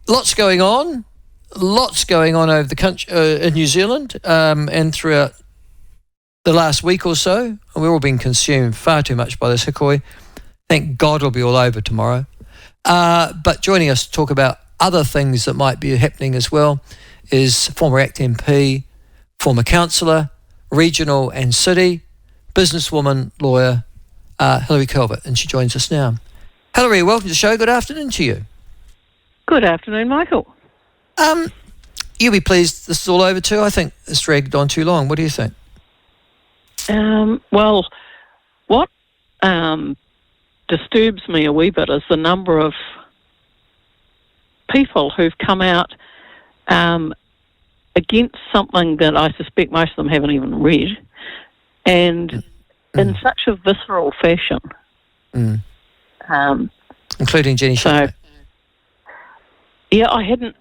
lots going on over the country in New Zealand and throughout the last week or so. We're all being consumed far too much by this Hkoi. Thank God it'll be all over tomorrow. But joining us to talk about other things that might be happening as well is former ACT MP, former councillor, regional and city, businesswoman, lawyer, Hilary Calvert, and she joins us now. Hilary, welcome to the show. Good afternoon to you. Good afternoon, Michael. You'll be pleased this is all over too. I think it's dragged on too long. What do you think? Well, what disturbs me a wee bit is the number of people who've come out against something that I suspect most of them haven't even read, and in such a visceral fashion. Including Jenny Shepard. Yeah, I hadn't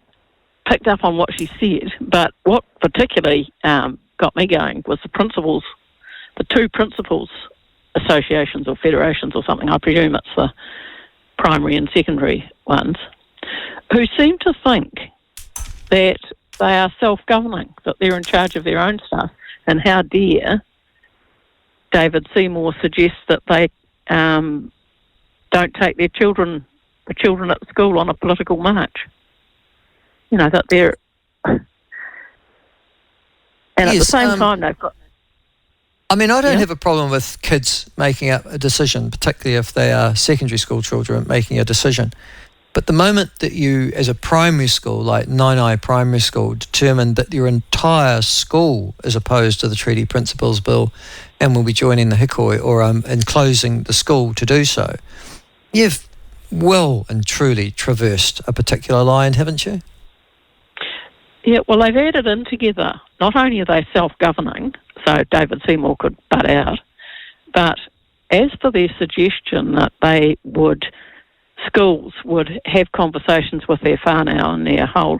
picked up on what she said, but what particularly got me going was the two principals associations or federations or something, I presume it's the primary and secondary ones, who seem to think that they are self-governing, that they're in charge of their own stuff, and how dare David Seymour suggest that they don't take the children at school on a political march. You know, that they're... And at the same time, they've got... I mean, I don't have a problem with kids making up a decision, particularly if they are secondary school children making a decision. But the moment that you, as a primary school, like Nainai Primary School, determine that your entire school is opposed to the Treaty Principles Bill and will be joining the Hkoi or and closing the school to do so, you've well and truly traversed a particular line, haven't you? Yeah, well, they've added in together, not only are they self-governing, so David Seymour could butt out, but as for their suggestion that schools would have conversations with their whānau and their whole,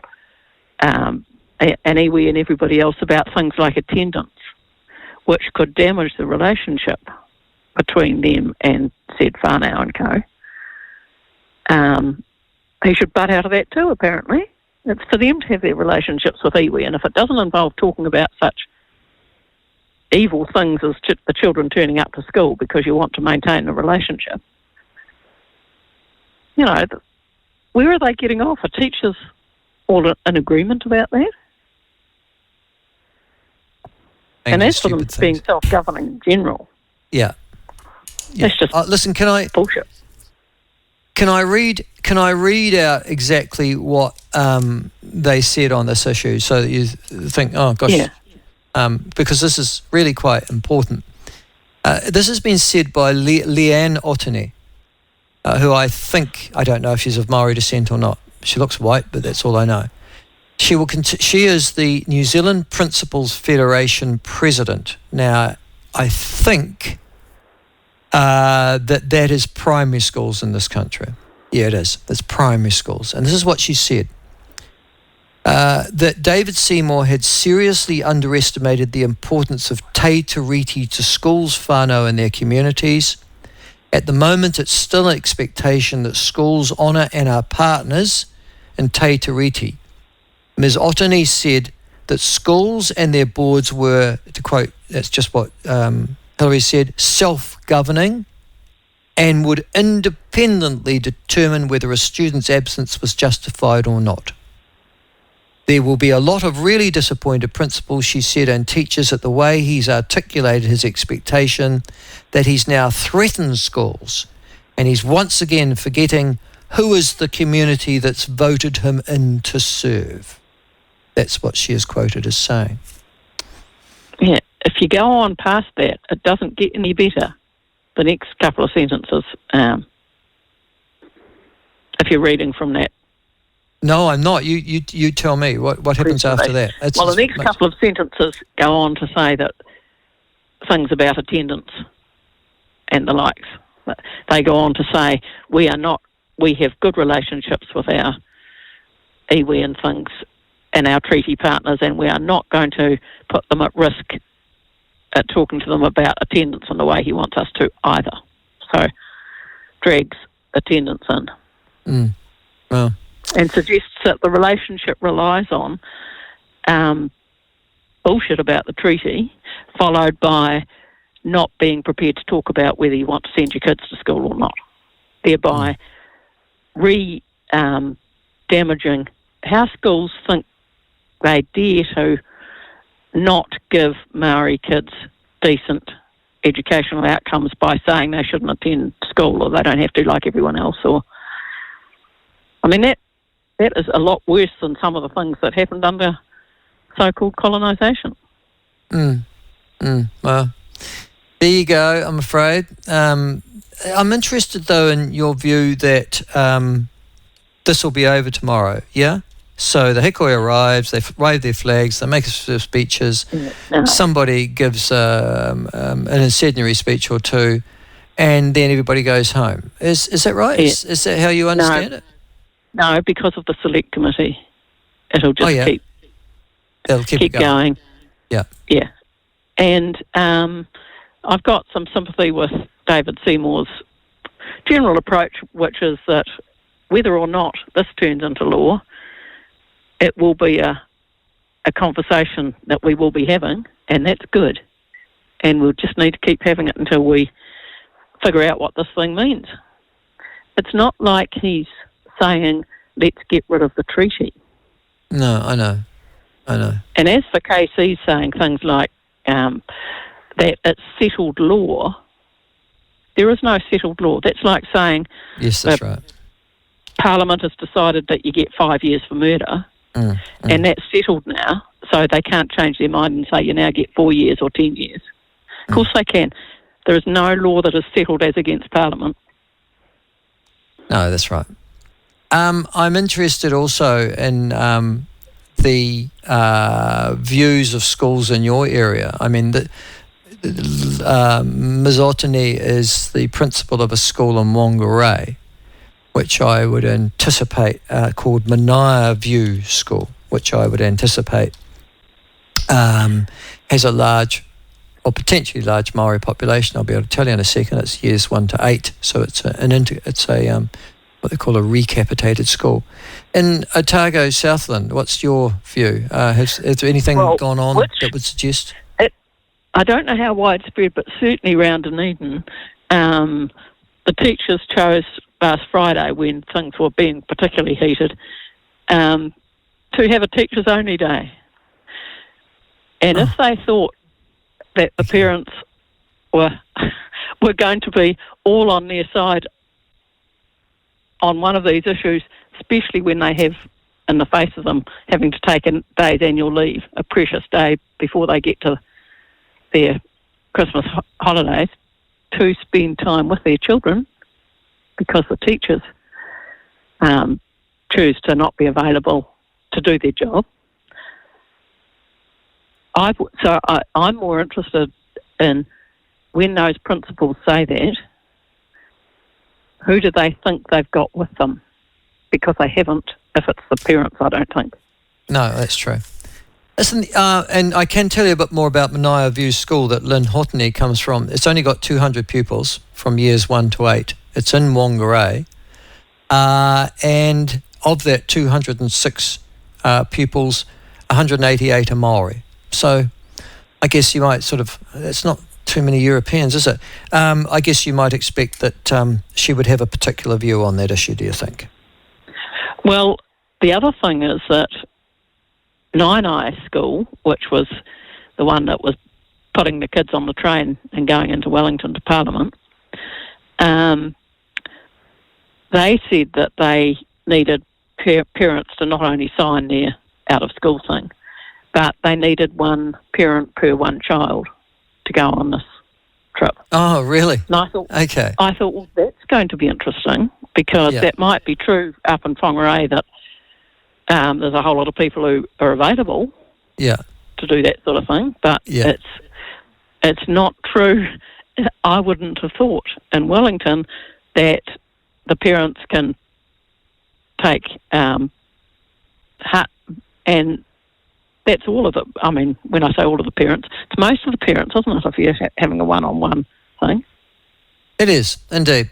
and iwi and everybody else about things like attendance, which could damage the relationship between them and said whānau and co. He should butt out of that too, apparently. It's for them to have their relationships with iwi, and if it doesn't involve talking about such evil things as the children turning up to school because you want to maintain the relationship, you know, where are they getting off? Are teachers all in agreement about that? And as for them being self-governing in general, that's just listen. Bullshit. Can I read out exactly what they said on this issue so that you think, oh gosh, because this is really quite important. This has been said by Leanne Otene, who I don't know if she's of Maori descent or not. She looks white, but that's all I know. She is the New Zealand Principals Federation president. Now, I think that is primary schools in this country. Yeah, it is. It's primary schools. And this is what she said. That David Seymour had seriously underestimated the importance of te tiriti to schools whānau and their communities. At the moment, it's still an expectation that schools honour and are partners in te tiriti. Ms. Otene said that schools and their boards were, to quote, that's just what Hilary said, self-governing and would independently determine whether a student's absence was justified or not. There will be a lot of really disappointed principals, she said, and teachers at the way he's articulated his expectation that he's now threatened schools and he's once again forgetting who is the community that's voted him in to serve. That's what she is quoted as saying. Yeah, if you go on past that, it doesn't get any better, the next couple of sentences, if you're reading from that. No, I'm not. You tell me. What happens after that? The next couple of sentences go on to say that things about attendance and the likes. They go on to say, we have good relationships with our iwi and things and our treaty partners, and we are not going to put them at risk at talking to them about attendance in the way he wants us to either. So, drags attendance in. Well, and suggests that the relationship relies on bullshit about the treaty, followed by not being prepared to talk about whether you want to send your kids to school or not, thereby damaging how schools think they dare to not give Maori kids decent educational outcomes by saying they shouldn't attend school or they don't have to like everyone else. That is a lot worse than some of the things that happened under so-called colonisation. Well, there you go, I'm afraid. I'm interested, though, in your view that this will be over tomorrow, yeah? So the Hkoi arrives, they wave their flags, they make their speeches, somebody gives an incendiary speech or two, and then everybody goes home. Is that right? Yeah. Is that how you understand it? No, because of the select committee. It'll just They'll keep it going. Yeah. Yeah. And I've got some sympathy with David Seymour's general approach, which is that whether or not this turns into law, it will be a conversation that we will be having, and that's good. And we'll just need to keep having it until we figure out what this thing means. It's not like he's saying, let's get rid of the treaty. No, I know. And as for KC saying things like that it's settled law, there is no settled law. That's like saying... Yes, that's right. Parliament has decided that you get 5 years for murder, and that's settled now, so they can't change their mind and say you now get 4 years or 10 years. Of course they can. There is no law that is settled as against Parliament. No, that's right. I'm interested also in the views of schools in your area. I mean, Ms. Otani is the principal of a school in Whangarei, which I would anticipate called Manaia View School, which I would anticipate has a large or potentially large Maori population. I'll be able to tell you in a second. It's years 1 to 8, so it's what they call a recapitated school. In Otago, Southland, what's your view? Has there anything gone on that would suggest? I don't know how widespread, but certainly round Dunedin, the teachers chose last Friday, when things were being particularly heated, to have a teachers only day. And if they thought that the parents were going to be all on their side on one of these issues, especially when they have, in the face of them, having to take a day's annual leave, a precious day before they get to their Christmas holidays, to spend time with their children, because the teachers choose to not be available to do their job. I'm more interested in, when those principals say that, who do they think they've got with them? Because they haven't, if it's the parents, I don't think. No, that's true. Listen, and I can tell you a bit more about Manaia View School that Lynn Hotini comes from. It's only got 200 pupils from years 1 to 8. It's in Whangarei. And of that 206 pupils, 188 are Maori. So I guess you might it's not too many Europeans, is it? I guess you might expect that she would have a particular view on that issue, do you think? Well, the other thing is that Nainai School, which was the one that was putting the kids on the train and going into Wellington to Parliament, they said that they needed parents to not only sign their out-of-school thing, but they needed one parent per one child to go on this trip. Oh, really? And I thought, well, that's going to be interesting, because that might be true up in Whangarei, that there's a whole lot of people who are available to do that sort of thing, but it's not true. I wouldn't have thought in Wellington that the parents can take and that's all of it. I mean, when I say all of the parents, it's most of the parents, isn't it, if you're having a one-on-one thing? It is, indeed.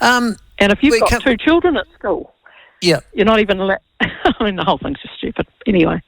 And if you've got two children at school, Yeah. You're not even allowed. I mean, the whole thing's just stupid. Anyway.